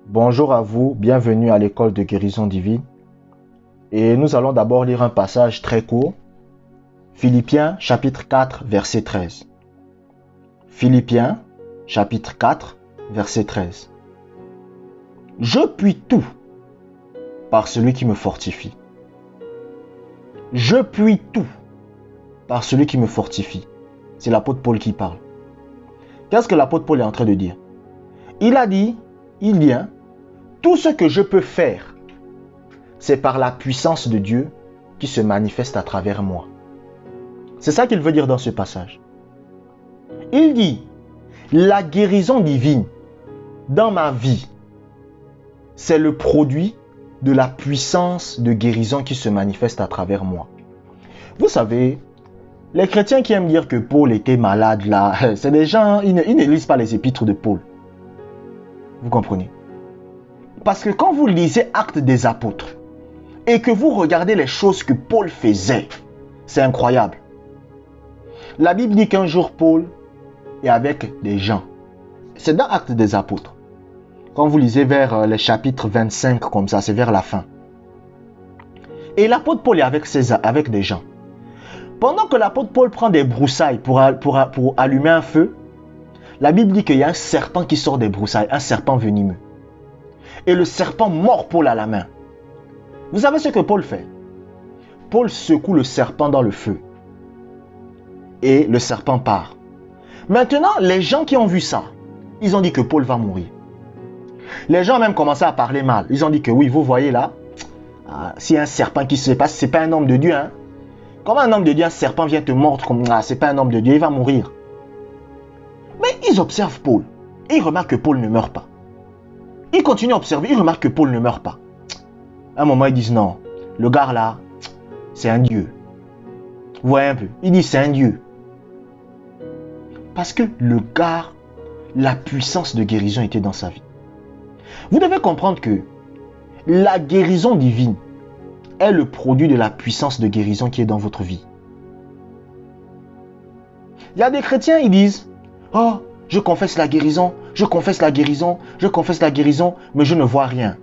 Bonjour à vous, bienvenue à l'école de guérison divine. Et nous allons d'abord lire un passage très court. Philippiens chapitre 4 verset 13. Philippiens chapitre 4 verset 13. Je puis tout par celui qui me fortifie. Je puis tout par celui qui me fortifie. C'est l'apôtre Paul qui parle. Qu'est-ce que l'apôtre Paul est en train de dire? Il a dit, tout ce que je peux faire, c'est par la puissance de Dieu qui se manifeste à travers moi. C'est ça qu'il veut dire dans ce passage. Il dit, la guérison divine dans ma vie, c'est le produit de la puissance de guérison qui se manifeste à travers moi. Vous savez, les chrétiens qui aiment dire que Paul était malade là, c'est des gens, ils ne lisent pas les épîtres de Paul. Vous comprenez? Parce que quand vous lisez Actes des Apôtres et que vous regardez les choses que Paul faisait, c'est incroyable. La Bible dit qu'un jour Paul est avec des gens. C'est dans Actes des Apôtres. Quand vous lisez vers les chapitres 25 comme ça, c'est vers la fin. Et l'apôtre Paul est avec des gens. Pendant que l'apôtre Paul prend des broussailles pour allumer un feu, la Bible dit qu'il y a un serpent qui sort des broussailles, un serpent venimeux. Et le serpent mord Paul à la main. Vous savez ce que Paul fait? Paul secoue le serpent dans le feu. Et le serpent part. Maintenant, les gens qui ont vu ça, ils ont dit que Paul va mourir. Les gens ont même commencé à parler mal. Ils ont dit que oui, vous voyez là, s'il y a un serpent qui se passe, c'est pas un homme de Dieu. Hein? Comment un homme de Dieu, un serpent vient te mordre comme c'est pas un homme de Dieu, il va mourir. Mais ils observent Paul. Et ils remarquent que Paul ne meurt pas. Ils continuent à observer, ils remarquent que Paul ne meurt pas. À un moment, ils disent non, le gars là, c'est un Dieu. Vous voyez un peu, ils disent c'est un Dieu. Parce que le gars, la puissance de guérison était dans sa vie. Vous devez comprendre que la guérison divine est le produit de la puissance de guérison qui est dans votre vie. Il y a des chrétiens, ils disent, oh, je confesse la guérison, je confesse la guérison, je confesse la guérison, mais je ne vois rien.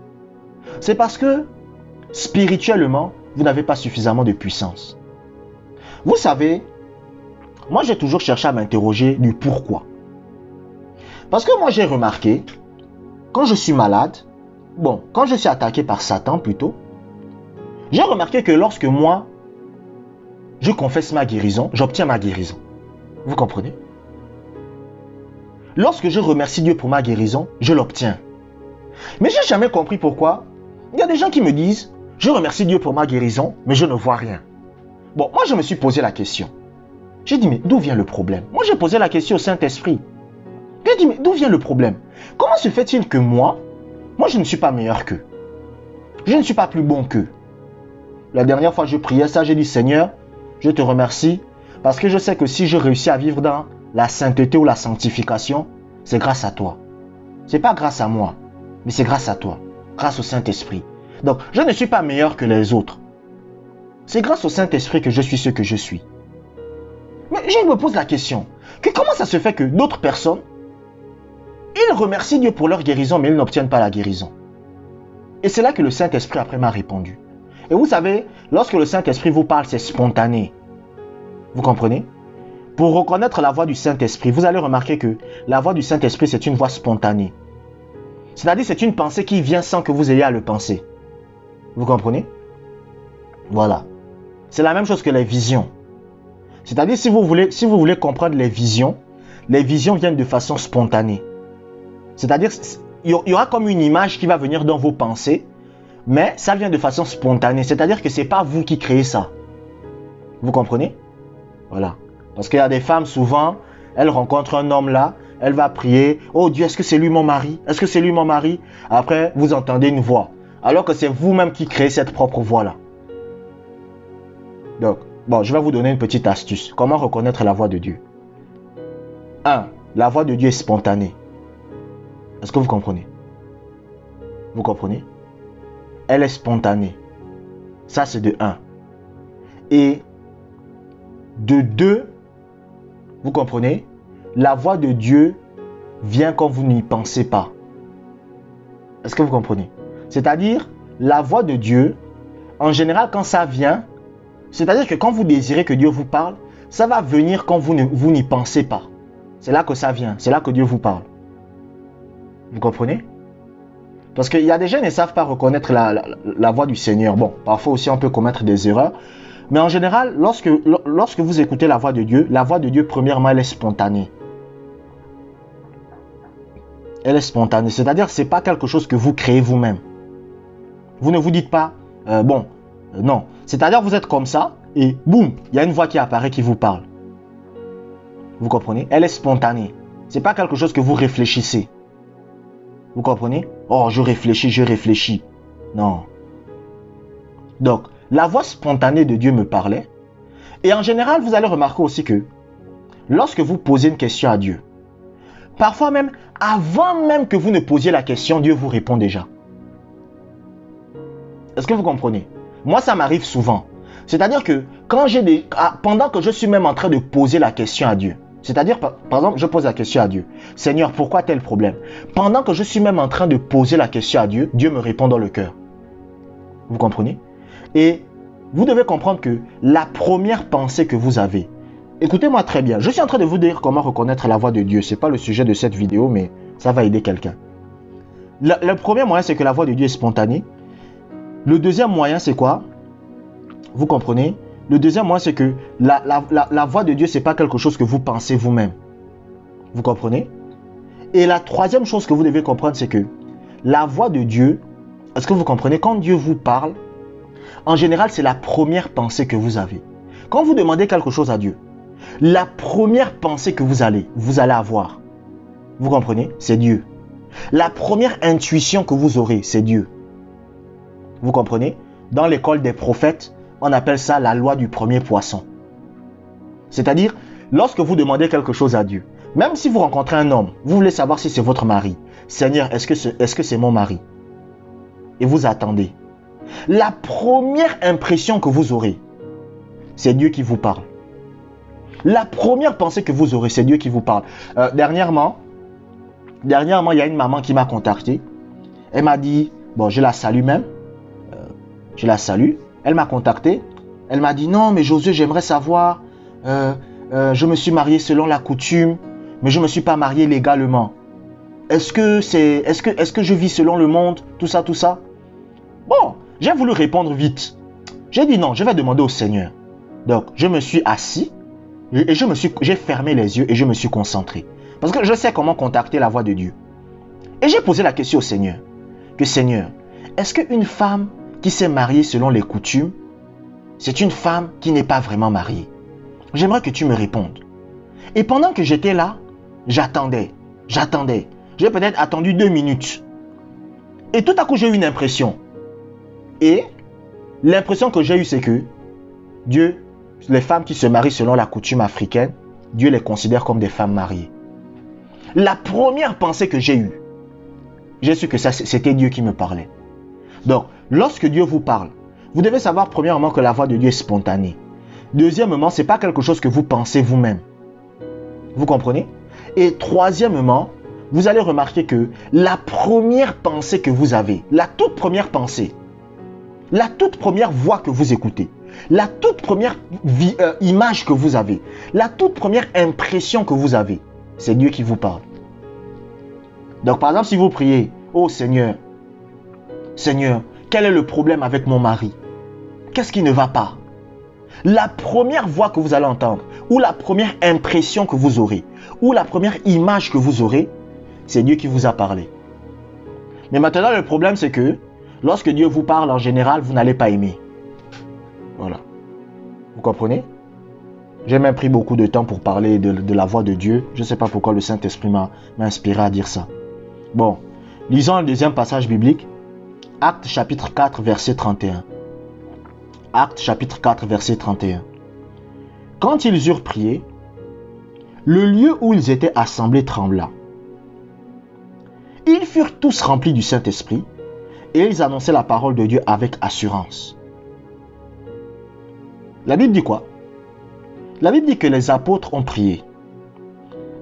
C'est parce que, spirituellement, vous n'avez pas suffisamment de puissance. Vous savez, moi j'ai toujours cherché à m'interroger du pourquoi. Parce que moi j'ai remarqué, quand je suis malade, quand je suis attaqué par Satan plutôt, j'ai remarqué que lorsque moi, je confesse ma guérison, j'obtiens ma guérison. Vous comprenez? Lorsque je remercie Dieu pour ma guérison, je l'obtiens. Mais je n'ai jamais compris pourquoi. Il y a des gens qui me disent, je remercie Dieu pour ma guérison, mais je ne vois rien. Bon, moi je me suis posé la question. J'ai dit, mais d'où vient le problème? Moi j'ai posé la question au Saint-Esprit. J'ai dit, mais d'où vient le problème? Comment se fait-il que moi je ne suis pas meilleur qu'eux? Je ne suis pas plus bon qu'eux. La dernière fois je priais ça, j'ai dit, Seigneur, je te remercie parce que je sais que si je réussis à vivre dans la sainteté ou la sanctification, c'est grâce à toi. C'est pas grâce à moi, mais c'est grâce à toi, grâce au Saint-Esprit. Donc, je ne suis pas meilleur que les autres. C'est grâce au Saint-Esprit que je suis ce que je suis. Mais je me pose la question, que comment ça se fait que d'autres personnes, ils remercient Dieu pour leur guérison, mais ils n'obtiennent pas la guérison? Et c'est là que le Saint-Esprit après m'a répondu. Et vous savez, lorsque le Saint-Esprit vous parle, c'est spontané. Vous comprenez? Pour reconnaître la voix du Saint-Esprit, vous allez remarquer que la voix du Saint-Esprit, c'est une voix spontanée. C'est-à-dire, c'est une pensée qui vient sans que vous ayez à le penser. Vous comprenez? Voilà. C'est la même chose que les visions. C'est-à-dire, si vous voulez comprendre les visions viennent de façon spontanée. C'est-à-dire, il y aura comme une image qui va venir dans vos pensées, mais ça vient de façon spontanée. C'est-à-dire que ce n'est pas vous qui créez ça. Vous comprenez? Voilà. Parce qu'il y a des femmes, souvent, elles rencontrent un homme là, elle va prier. Oh Dieu, est-ce que c'est lui mon mari? Est-ce que c'est lui mon mari? Après, vous entendez une voix. Alors que c'est vous-même qui créez cette propre voix-là. Donc, je vais vous donner une petite astuce. Comment reconnaître la voix de Dieu? 1. La voix de Dieu est spontanée. Est-ce que vous comprenez? Vous comprenez? Elle est spontanée. Ça, c'est de 1. Et de 2, vous comprenez? La voix de Dieu vient quand vous n'y pensez pas. Est-ce que vous comprenez? C'est-à-dire, la voix de Dieu, en général, quand ça vient, c'est-à-dire que quand vous désirez que Dieu vous parle, ça va venir quand vous n'y pensez pas. C'est là que ça vient, c'est là que Dieu vous parle. Vous comprenez? Parce qu'il y a des gens qui ne savent pas reconnaître la voix du Seigneur. Bon, parfois aussi on peut commettre des erreurs. Mais en général, lorsque vous écoutez la voix de Dieu, premièrement, elle est spontanée. Elle est spontanée, c'est-à-dire que ce n'est pas quelque chose que vous créez vous-même. Vous ne vous dites pas, non. C'est-à-dire que vous êtes comme ça, et boum, il y a une voix qui apparaît qui vous parle. Vous comprenez? Elle est spontanée. Ce n'est pas quelque chose que vous réfléchissez. Vous comprenez? Oh, je réfléchis. Non. Donc, la voix spontanée de Dieu me parlait. Et en général, vous allez remarquer aussi que lorsque vous posez une question à Dieu, parfois même, avant même que vous ne posiez la question, Dieu vous répond déjà. Est-ce que vous comprenez? Moi, ça m'arrive souvent. C'est-à-dire que pendant que je suis même en train de poser la question à Dieu, c'est-à-dire, par exemple, je pose la question à Dieu. Seigneur, pourquoi tel problème? Pendant que je suis même en train de poser la question à Dieu, Dieu me répond dans le cœur. Vous comprenez? Et vous devez comprendre que la première pensée que vous avez, écoutez-moi très bien, je suis en train de vous dire comment reconnaître la voix de Dieu. Ce n'est pas le sujet de cette vidéo, mais ça va aider quelqu'un. Le premier moyen, c'est que la voix de Dieu est spontanée. Le deuxième moyen, c'est quoi? Vous comprenez? Le deuxième moyen, c'est que la voix de Dieu, ce n'est pas quelque chose que vous pensez vous-même. Vous comprenez? Et la troisième chose que vous devez comprendre, c'est que la voix de Dieu, est-ce que vous comprenez? Quand Dieu vous parle, en général, c'est la première pensée que vous avez. Quand vous demandez quelque chose à Dieu, la première pensée que vous allez avoir, vous comprenez? C'est Dieu. La première intuition que vous aurez, c'est Dieu. Vous comprenez? Dans l'école des prophètes, on appelle ça la loi du premier poisson. C'est-à-dire, lorsque vous demandez quelque chose à Dieu, même si vous rencontrez un homme, vous voulez savoir si c'est votre mari. Seigneur, est-ce que c'est mon mari? Et vous attendez. La première impression que vous aurez, c'est Dieu qui vous parle. La première pensée que vous aurez, c'est Dieu qui vous parle. Dernièrement, il y a une maman qui m'a contacté. Elle m'a dit, bon, je la salue même. Je la salue. Elle m'a contacté. Elle m'a dit, non, mais Josué, j'aimerais savoir, je me suis marié selon la coutume, mais je ne me suis pas marié légalement. Est-ce que je vis selon le monde, tout ça? Bon, j'ai voulu répondre vite. J'ai dit non, je vais demander au Seigneur. Donc, je me suis assis et j'ai fermé les yeux et je me suis concentré. Parce que je sais comment contacter la voix de Dieu. Et j'ai posé la question au Seigneur. Que Seigneur, est-ce qu'une femme qui s'est mariée selon les coutumes, c'est une femme qui n'est pas vraiment mariée? J'aimerais que tu me répondes. Et pendant que j'étais là, j'attendais. J'ai peut-être attendu 2 minutes. Et tout à coup, j'ai eu une impression. Et l'impression que j'ai eue, c'est que Dieu, les femmes qui se marient selon la coutume africaine, Dieu les considère comme des femmes mariées. La première pensée que j'ai eue, j'ai su que c'était Dieu qui me parlait. Donc, lorsque Dieu vous parle, vous devez savoir premièrement que la voix de Dieu est spontanée. Deuxièmement, ce n'est pas quelque chose que vous pensez vous-même. Vous comprenez? Et troisièmement, vous allez remarquer que la première pensée que vous avez, la toute première pensée, la toute première voix que vous écoutez, la toute première image que vous avez, la toute première impression que vous avez, c'est Dieu qui vous parle. Donc par exemple, si vous priez, oh Seigneur, quel est le problème avec mon mari? Qu'est-ce qui ne va pas? La première voix que vous allez entendre, ou la première impression que vous aurez, ou la première image que vous aurez, c'est Dieu qui vous a parlé. Mais maintenant, le problème, c'est que lorsque Dieu vous parle, en général, vous n'allez pas aimer. Voilà. Vous comprenez? J'ai même pris beaucoup de temps pour parler de la voix de Dieu. Je ne sais pas pourquoi le Saint-Esprit m'a inspiré à dire ça. Bon, lisons le deuxième passage biblique. Actes chapitre 4, verset 31. Actes chapitre 4, verset 31. Quand ils eurent prié, le lieu où ils étaient assemblés trembla. Ils furent tous remplis du Saint-Esprit et ils annonçaient la parole de Dieu avec assurance. La Bible dit quoi? La Bible dit que les apôtres ont prié.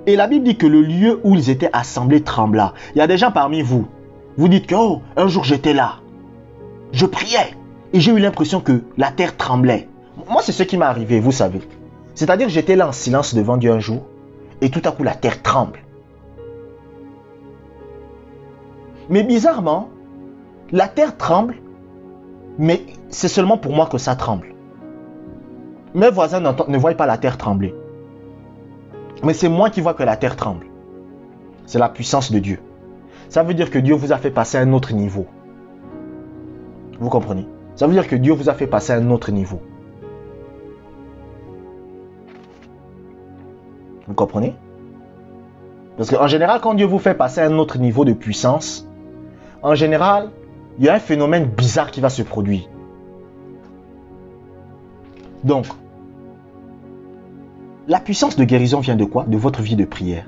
Et la Bible dit que le lieu où ils étaient assemblés trembla. Il y a des gens parmi vous. Vous dites que, oh, un jour j'étais là. Je priais. Et j'ai eu l'impression que la terre tremblait. Moi, c'est ce qui m'est arrivé, vous savez. C'est-à-dire que j'étais là en silence devant Dieu un jour. Et tout à coup, la terre tremble. Mais bizarrement, la terre tremble. Mais c'est seulement pour moi que ça tremble. Mes voisins ne voient pas la terre trembler. Mais c'est moi qui vois que la terre tremble. C'est la puissance de Dieu. Ça veut dire que Dieu vous a fait passer à un autre niveau. Vous comprenez? Ça veut dire que Dieu vous a fait passer à un autre niveau. Vous comprenez? Parce qu'en général, quand Dieu vous fait passer à un autre niveau de puissance, en général, il y a un phénomène bizarre qui va se produire. Donc, la puissance de guérison vient de quoi? De votre vie de prière.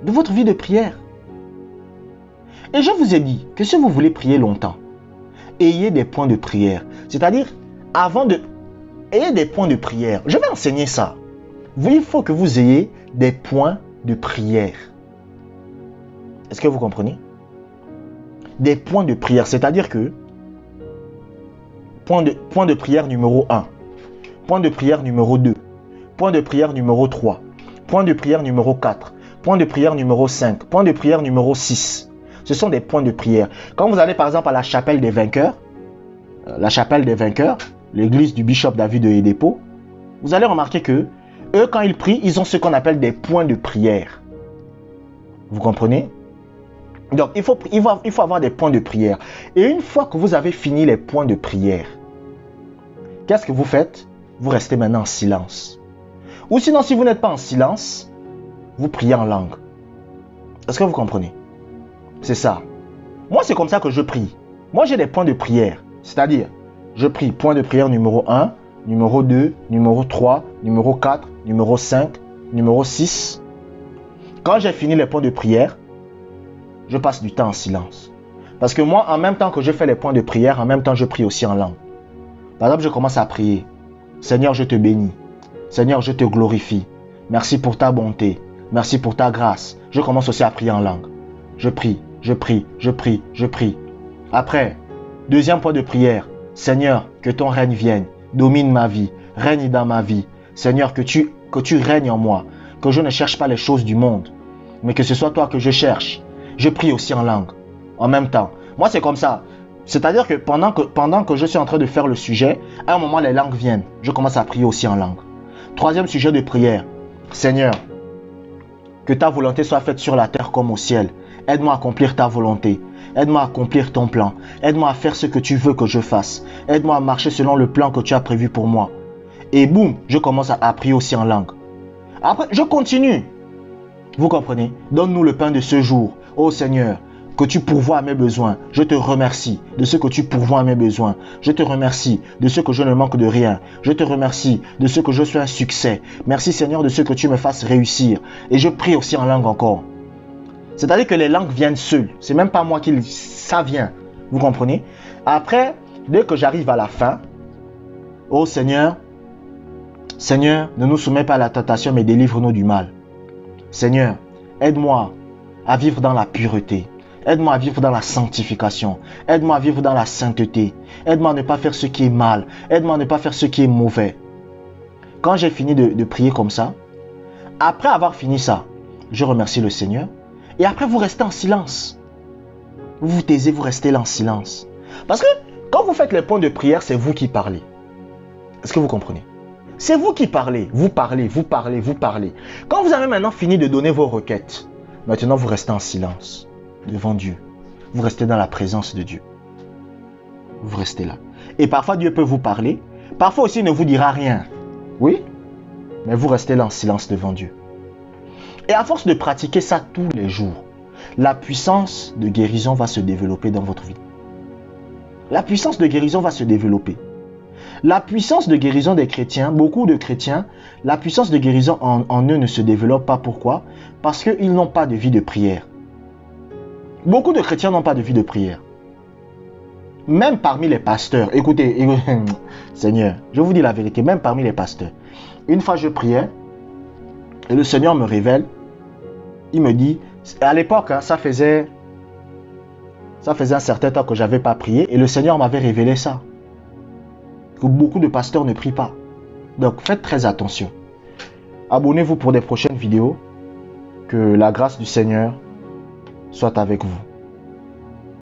De votre vie de prière. Et je vous ai dit que si vous voulez prier longtemps, ayez des points de prière. C'est-à-dire, ayez des points de prière. Je vais enseigner ça. Il faut que vous ayez des points de prière. Est-ce que vous comprenez? Des points de prière. C'est-à-dire que, point de prière numéro 1, point de prière numéro 2, point de prière numéro 3, point de prière numéro 4, point de prière numéro 5, point de prière numéro 6. Ce sont des points de prière. Quand vous allez par exemple à la chapelle des vainqueurs, l'église du bishop David de Edepo, vous allez remarquer que eux, quand ils prient, ils ont ce qu'on appelle des points de prière. Vous comprenez? Donc, il faut avoir des points de prière. Et une fois que vous avez fini les points de prière, qu'est-ce que vous faites? Vous restez maintenant en silence. Ou sinon, si vous n'êtes pas en silence, vous priez en langue. Est-ce que vous comprenez? C'est ça. Moi, c'est comme ça que je prie. Moi, j'ai des points de prière. C'est-à-dire, je prie point de prière numéro 1, numéro 2, numéro 3, numéro 4, numéro 5, numéro 6. Quand j'ai fini les points de prière, je passe du temps en silence. Parce que moi, en même temps que je fais les points de prière, en même temps, je prie aussi en langue. Par exemple, je commence à prier. Seigneur, je te bénis. Seigneur, je te glorifie. Merci pour ta bonté. Merci pour ta grâce. Je commence aussi à prier en langue. Je prie, je prie, je prie, je prie. Après, deuxième point de prière. Seigneur, que ton règne vienne. Domine ma vie. Règne dans ma vie. Seigneur, que tu règnes en moi. Que je ne cherche pas les choses du monde. Mais que ce soit toi que je cherche. Je prie aussi en langue. En même temps. Moi, c'est comme ça. C'est-à-dire que pendant que je suis en train de faire le sujet, à un moment, les langues viennent. Je commence à prier aussi en langue. Troisième sujet de prière. Seigneur, que ta volonté soit faite sur la terre comme au ciel. Aide-moi à accomplir ta volonté. Aide-moi à accomplir ton plan. Aide-moi à faire ce que tu veux que je fasse. Aide-moi à marcher selon le plan que tu as prévu pour moi. Et boum, je commence à prier aussi en langue. Après, je continue. Vous comprenez? Donne-nous le pain de ce jour. Ô Seigneur, que tu pourvois à mes besoins. Je te remercie de ce que tu pourvois à mes besoins. Je te remercie de ce que je ne manque de rien. Je te remercie de ce que je suis un succès. Merci Seigneur de ce que tu me fasses réussir. Et je prie aussi en langue encore. C'est-à-dire que les langues viennent seules. C'est même pas moi qui... Ça vient. Vous comprenez? Après, dès que j'arrive à la fin, ô Seigneur, Seigneur, ne nous soumets pas à la tentation, mais délivre-nous du mal. Seigneur, aide-moi à vivre dans la pureté. Aide-moi à vivre dans la sanctification. Aide-moi à vivre dans la sainteté. Aide-moi à ne pas faire ce qui est mal. Aide-moi à ne pas faire ce qui est mauvais. Quand j'ai fini de prier comme ça, après avoir fini ça, je remercie le Seigneur. Et après, vous restez en silence. Vous vous taisez, vous restez là en silence. Parce que quand vous faites les points de prière, c'est vous qui parlez. Est-ce que vous comprenez? C'est vous qui parlez. Vous parlez, vous parlez, vous parlez. Quand vous avez maintenant fini de donner vos requêtes, maintenant vous restez en silence devant Dieu. Vous restez dans la présence de Dieu. Vous restez là. Et parfois Dieu peut vous parler. Parfois aussi il ne vous dira rien. Oui, mais vous restez là en silence devant Dieu. Et à force de pratiquer ça tous les jours, la puissance de guérison va se développer dans votre vie. La puissance de guérison va se développer. La puissance de guérison des chrétiens, beaucoup de chrétiens, la puissance de guérison en eux ne se développe pas. Pourquoi? Parce qu'ils n'ont pas de vie de prière. Beaucoup de chrétiens n'ont pas de vie de prière. Même parmi les pasteurs, écoutez, Seigneur, je vous dis la vérité, même parmi les pasteurs. Une fois je priais, et le Seigneur me révèle, il me dit, À l'époque, hein, ça faisait un certain temps que j'avais pas prié et le Seigneur m'avait révélé ça. Que beaucoup de pasteurs ne prient pas. Donc faites très attention. Abonnez-vous pour des prochaines vidéos. Que la grâce du Seigneur soit avec vous.